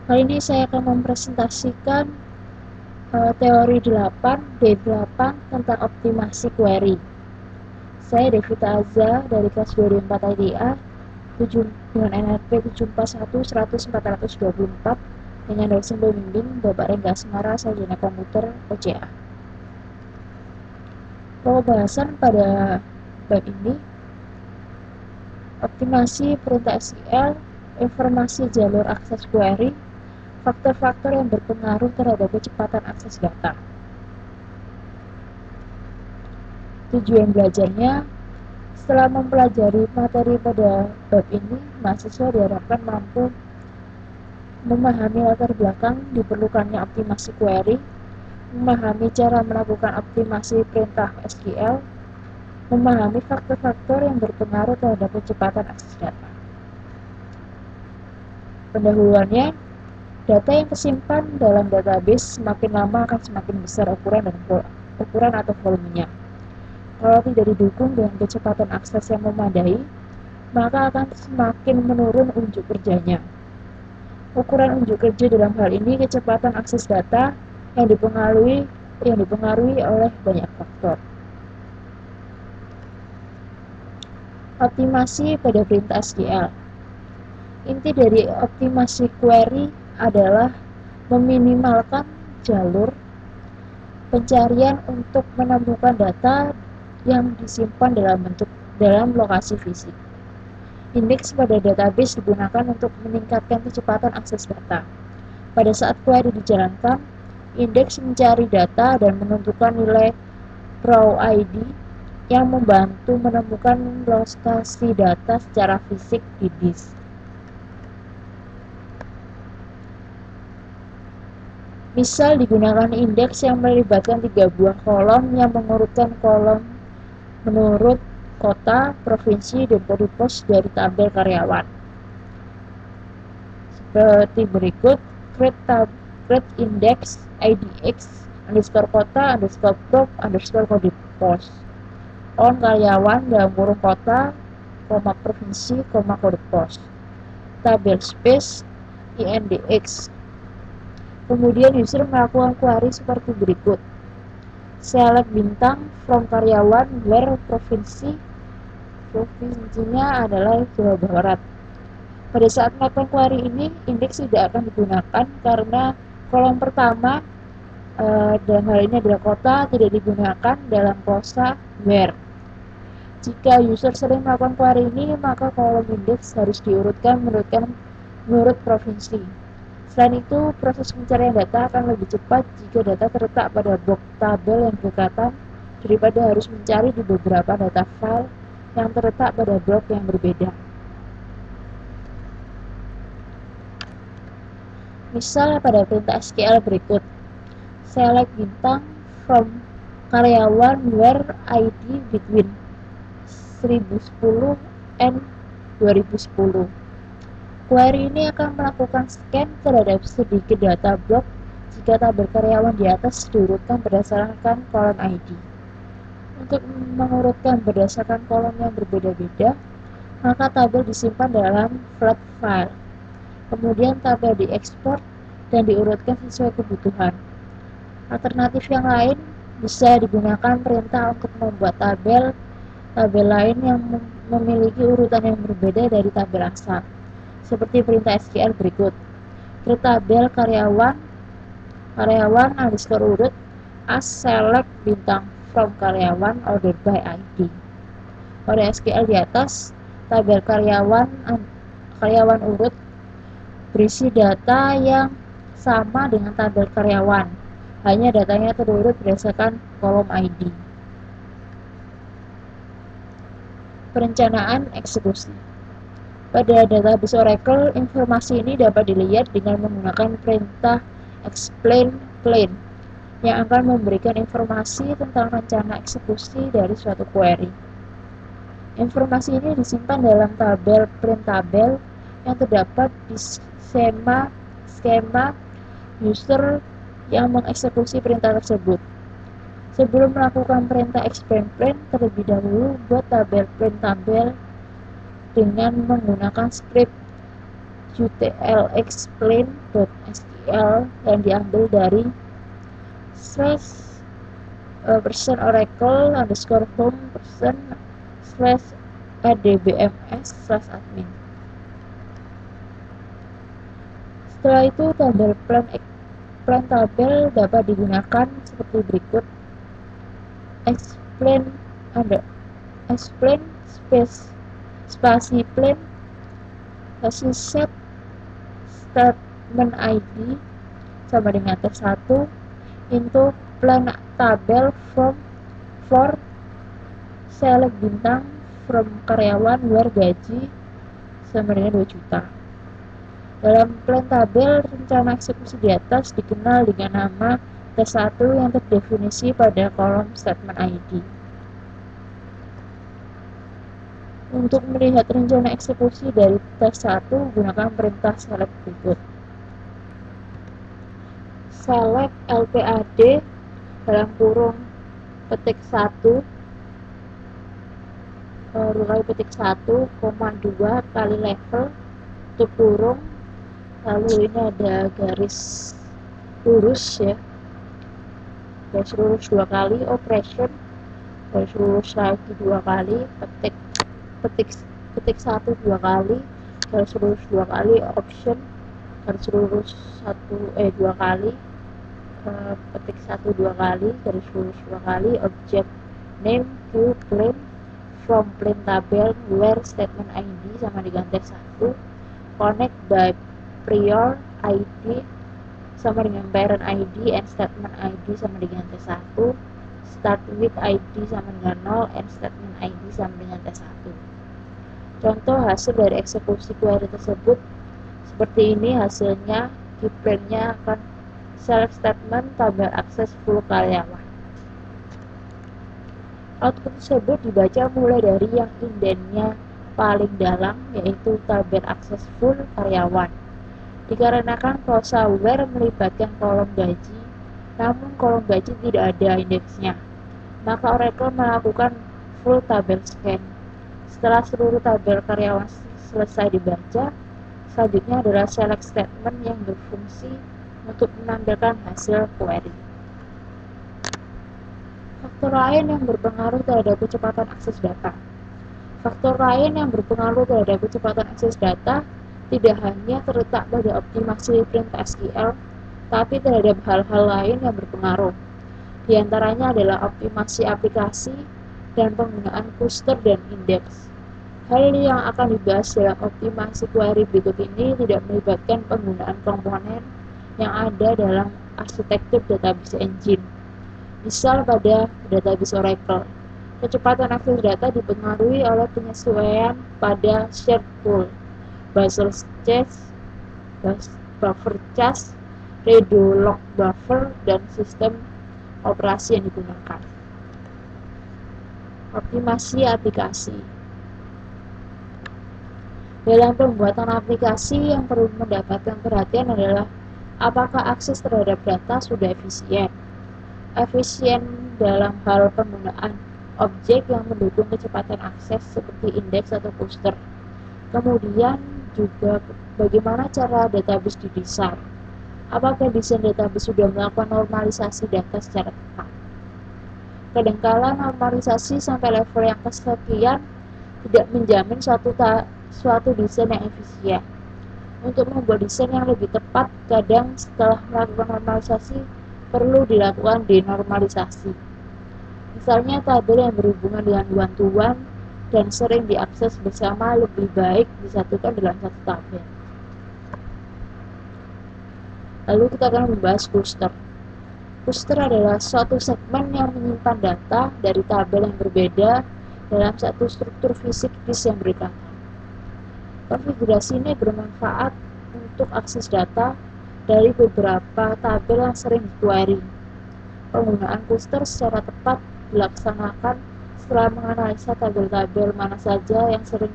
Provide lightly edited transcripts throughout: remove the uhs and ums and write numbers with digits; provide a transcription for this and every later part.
Kali ini saya akan mempresentasikan teori 8 D8 tentang optimasi query. Saya Devita Azza dari kelas 2004 IDA dengan NRP 741-100-424 dengan dosen pembimbing Bapak Rengga Semara, Sarjana Komputer OCA. Pembahasan pada bab ini: optimasi perintah SQL, informasi jalur akses query, faktor-faktor yang berpengaruh terhadap kecepatan akses data. Tujuan belajarnya: setelah mempelajari materi pada bab ini, mahasiswa diharapkan mampu memahami latar belakang diperlukannya optimasi query, memahami cara melakukan optimasi perintah SQL, memahami faktor-faktor yang berpengaruh terhadap kecepatan akses data. Pendahuluannya: data yang tersimpan dalam database semakin lama akan semakin besar ukuran atau volumenya. Kalau tidak didukung dengan kecepatan akses yang memadai, maka akan semakin menurun unjuk kerjanya. Ukuran unjuk kerja dalam hal ini kecepatan akses data yang dipengaruhi oleh banyak faktor. Optimasi pada perintah SQL. Inti dari optimasi query adalah meminimalkan jalur pencarian untuk menemukan data yang disimpan dalam lokasi fisik. Indeks pada database digunakan untuk meningkatkan kecepatan akses data. Pada saat query dijalankan, indeks mencari data dan menentukan nilai raw ID yang membantu menemukan lokasi data secara fisik di disk. Misal digunakan indeks yang melibatkan 3 buah kolom yang mengurutkan kolom menurut kota, provinsi, dan kode pos dari tabel karyawan. Seperti berikut: create index IDX underscore kota underscore prov underscore kode pos on karyawan dalam kurung kota, provinsi, kode pos, tabel space INDX. Kemudian user melakukan query seperti berikut: select bintang from karyawan where provinsinya adalah Jawa Barat. Pada saat melakukan query ini, indeks tidak akan digunakan karena kolom pertama dalam hal ini adalah kota tidak digunakan dalam klausa where. Jika user sering melakukan query ini, maka kolom indeks harus diurutkan menurut provinsi. Selain itu, proses pencarian data akan lebih cepat jika data terletak pada box tabel yang berdekatan daripada harus mencari di beberapa data file yang terletak pada blok yang berbeda. Misal pada perintah SQL berikut: select bintang from karyawan where ID between 1010 and 2010. Query ini akan melakukan scan terhadap sedikit data blok jika tabel karyawan di atas diurutkan berdasarkan kolom ID. Untuk mengurutkan berdasarkan kolom yang berbeda-beda, maka tabel disimpan dalam flat file. Kemudian tabel diekspor dan diurutkan sesuai kebutuhan. Alternatif yang lain bisa digunakan perintah untuk membuat tabel lain yang memiliki urutan yang berbeda dari tabel asal. Seperti perintah SQL berikut: create tabel karyawan underscore urut as select bintang from karyawan ordered by ID. Pada SQL di atas, tabel karyawan urut berisi data yang sama dengan tabel karyawan, hanya datanya terurut berdasarkan kolom ID. Perencanaan eksekusi. Pada database Oracle, informasi ini dapat dilihat dengan menggunakan perintah explain plain yang akan memberikan informasi tentang rencana eksekusi dari suatu query. Informasi ini disimpan dalam tabel print tabel yang terdapat di skema user yang mengeksekusi perintah tersebut. Sebelum melakukan perintah explain plain, terlebih dahulu buat tabel print tabel dengan menggunakan script utlexplain.sql yang diambil dari /person oracle _home person /adbms/admin. Setelah itu tabel plan tabel dapat digunakan seperti berikut: explain spasi plan set statement ID sama dengan T1 untuk plan tabel for select bintang from karyawan where gaji sama dengan 2 juta. Dalam plan tabel, rencana eksekusi di atas dikenal dengan nama T1 yang terdefinisi pada kolom statement ID. Untuk melihat rencana eksekusi dari T1, gunakan perintah select berikut. Select LPAD dalam kurung petik 1 petik 1, 2 kali level tutup kurung, lalu ini ada garis lurus ya, garis lurus 2 kali, operation garis lurus lagi 2 kali, petik 1 2 kali, garis lurus 2 kali, option garis lurus 2 kali, petik 1 2 kali, garis lurus 2 kali, object name to plan from plan tabel where statement ID sama dengan T1, connect by prior ID sama dengan parent ID and statement ID sama dengan T1, start with ID sama dengan 0 and statement ID sama dengan T1. Contoh hasil dari eksekusi query tersebut seperti ini hasilnya. Di plan-nya akan select statement tabel akses full karyawan. Output tersebut dibaca mulai dari yang indennya paling dalam, yaitu tabel akses full karyawan. Dikarenakan klausa where melibatkan kolom gaji, namun kolom gaji tidak ada indeksnya, maka Oracle melakukan full tabel scan. Setelah seluruh tabel karyawan selesai dibaca, selanjutnya adalah select statement yang berfungsi untuk menampilkan hasil query. Faktor lain yang berpengaruh terhadap kecepatan akses data. Faktor lain yang berpengaruh terhadap kecepatan akses data tidak hanya terletak pada optimasi print SQL, tapi terhadap hal-hal lain yang berpengaruh. Di antaranya adalah optimasi aplikasi dan penggunaan cluster dan indeks. Hal yang akan dibahas dalam optimasi query berikut ini tidak melibatkan penggunaan komponen yang ada dalam arsitektur database engine. Misal pada database Oracle, kecepatan akses data dipengaruhi oleh penyesuaian pada shared pool, buffer cache, redo lock buffer, dan sistem operasi yang digunakan. Optimasi aplikasi. Dalam pembuatan aplikasi yang perlu mendapatkan perhatian adalah apakah akses terhadap data sudah efisien. Efisien dalam hal penggunaan objek yang mendukung kecepatan akses seperti indeks atau cluster. Kemudian juga bagaimana cara database didesain. Apakah desain database sudah melakukan normalisasi data secara tepat. Kadangkala normalisasi sampai level yang kesekian tidak menjamin suatu desain yang efisien. Untuk membuat desain yang lebih tepat, kadang setelah melakukan normalisasi perlu dilakukan denormalisasi. Misalnya tabel yang berhubungan dengan one-to-one dan sering diakses bersama lebih baik disatukan dalam satu tabel. Lalu kita akan membahas cluster. Cluster adalah suatu segmen yang menyimpan data dari tabel yang berbeda dalam satu struktur fisik disk yang berdekatan. Konfigurasi ini bermanfaat untuk akses data dari beberapa tabel yang sering di-query. Penggunaan cluster secara tepat dilaksanakan setelah menganalisa tabel-tabel mana saja yang sering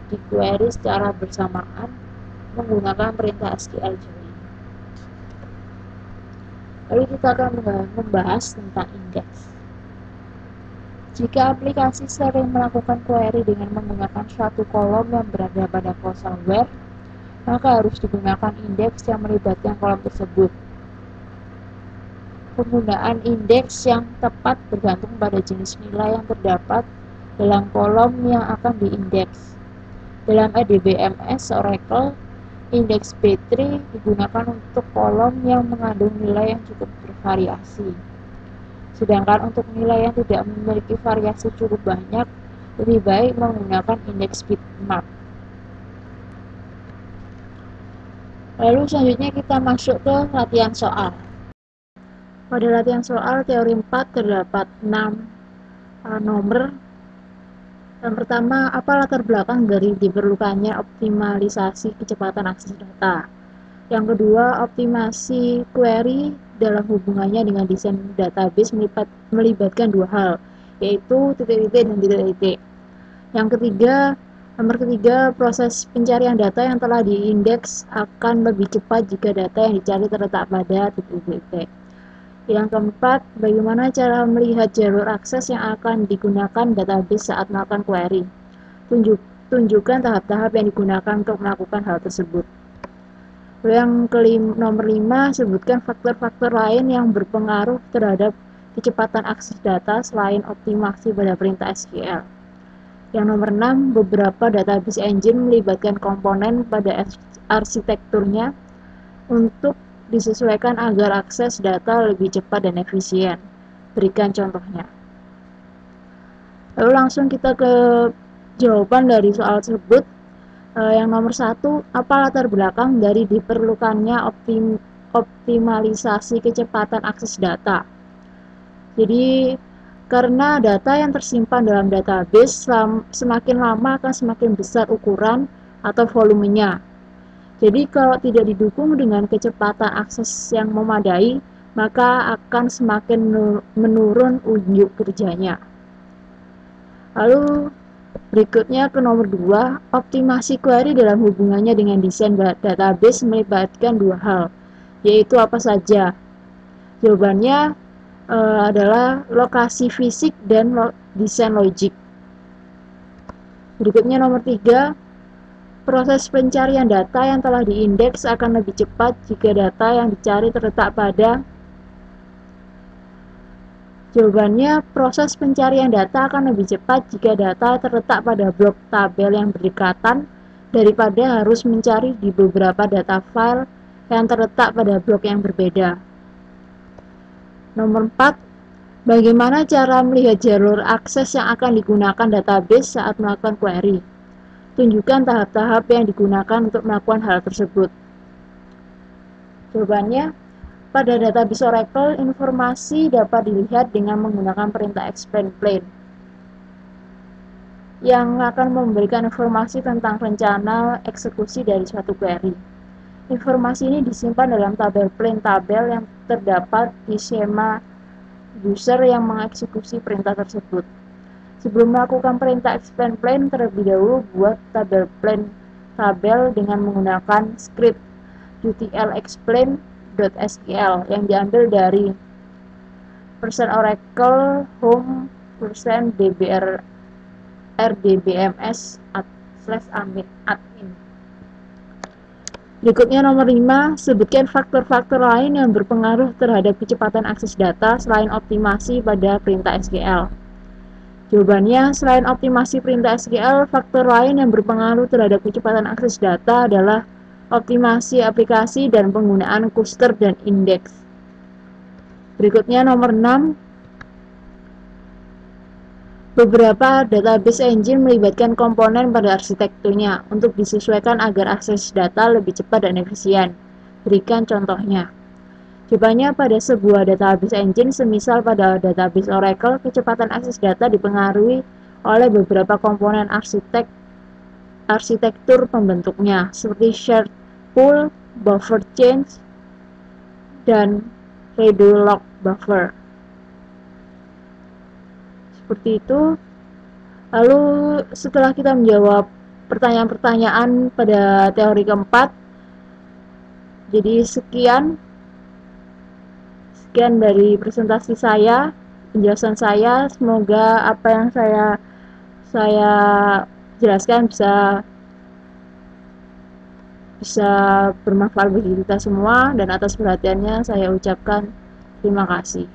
di-query secara bersamaan menggunakan perintah SQL join. Lalu kita akan membahas tentang indeks. Jika aplikasi sering melakukan query dengan menggunakan suatu kolom yang berada pada klausa where, maka harus digunakan indeks yang melibatkan kolom tersebut. Penggunaan indeks yang tepat bergantung pada jenis nilai yang terdapat dalam kolom yang akan diindeks. Dalam RDBMS Oracle, indeks B3 digunakan untuk kolom yang mengandung nilai yang cukup bervariasi. Sedangkan untuk nilai yang tidak memiliki variasi cukup banyak, lebih baik menggunakan indeks bitmap. Lalu selanjutnya kita masuk ke latihan soal. Pada latihan soal teori 4 terdapat 6 nomor. Yang pertama, apa latar belakang dari diperlukannya optimalisasi kecepatan akses data? Yang kedua, optimasi query dalam hubungannya dengan desain database melibatkan dua hal, yaitu titik-titik dan titik-titik. Yang ketiga, nomor ketiga, proses pencarian data yang telah diindeks akan lebih cepat jika data yang dicari terletak pada titik-titik. Yang keempat, bagaimana cara melihat jalur akses yang akan digunakan database saat melakukan query. Tunjukkan tahap-tahap yang digunakan untuk melakukan hal tersebut. Yang nomor 5, sebutkan faktor-faktor lain yang berpengaruh terhadap kecepatan akses data selain optimasi pada perintah SQL. Yang nomor 6, beberapa database engine melibatkan komponen pada arsitekturnya untuk disesuaikan agar akses data lebih cepat dan efisien. Berikan contohnya. Lalu langsung kita ke jawaban dari soal tersebut. Yang nomor 1, apa latar belakang dari diperlukannya optimalisasi kecepatan akses data? Jadi, karena data yang tersimpan dalam database semakin lama akan semakin besar ukuran atau volumenya. Jadi, kalau tidak didukung dengan kecepatan akses yang memadai, maka akan semakin menurun unjuk kerjanya. Lalu, berikutnya ke nomor 2, optimasi query dalam hubungannya dengan desain database melibatkan dua hal, yaitu apa saja? Jawabannya adalah lokasi fisik dan desain logik. Berikutnya nomor 3, proses pencarian data yang telah diindeks akan lebih cepat jika data yang dicari terletak pada. Jawabannya, proses pencarian data akan lebih cepat jika data terletak pada blok tabel yang berdekatan daripada harus mencari di beberapa data file yang terletak pada blok yang berbeda. Nomor 4, bagaimana cara melihat jalur akses yang akan digunakan database saat melakukan query? Tunjukkan tahap-tahap yang digunakan untuk melakukan hal tersebut. Jawabannya, pada database Oracle, informasi dapat dilihat dengan menggunakan perintah explain plain yang akan memberikan informasi tentang rencana eksekusi dari suatu query. Informasi ini disimpan dalam tabel plain tabel yang terdapat di skema user yang mengeksekusi perintah tersebut. Sebelum melakukan perintah explain plain, terlebih dahulu buat tabel plain tabel dengan menggunakan script utlexplain.sql yang diambil dari /Oracle home /dbr rdbms/admin. Berikutnya nomor 5, sebutkan faktor-faktor lain yang berpengaruh terhadap kecepatan akses data selain optimasi pada perintah SQL. Jawabannya, selain optimasi perintah SQL, faktor lain yang berpengaruh terhadap kecepatan akses data adalah optimasi aplikasi dan penggunaan cluster dan indeks. Berikutnya nomor 6, beberapa database engine melibatkan komponen pada arsitekturnya untuk disesuaikan agar akses data lebih cepat dan efisien. Berikan contohnya. Jawabannya, pada sebuah database engine, semisal pada database Oracle, kecepatan akses data dipengaruhi oleh beberapa komponen arsitektur pembentuknya, seperti shared pool, buffer change, dan redo lock buffer. Seperti itu. Lalu setelah kita menjawab pertanyaan-pertanyaan pada teori keempat, jadi sekian dari presentasi saya, penjelasan saya. Semoga apa yang saya jelaskan bisa bisa bermanfaat bagi kita semua, dan atas perhatiannya saya ucapkan terima kasih.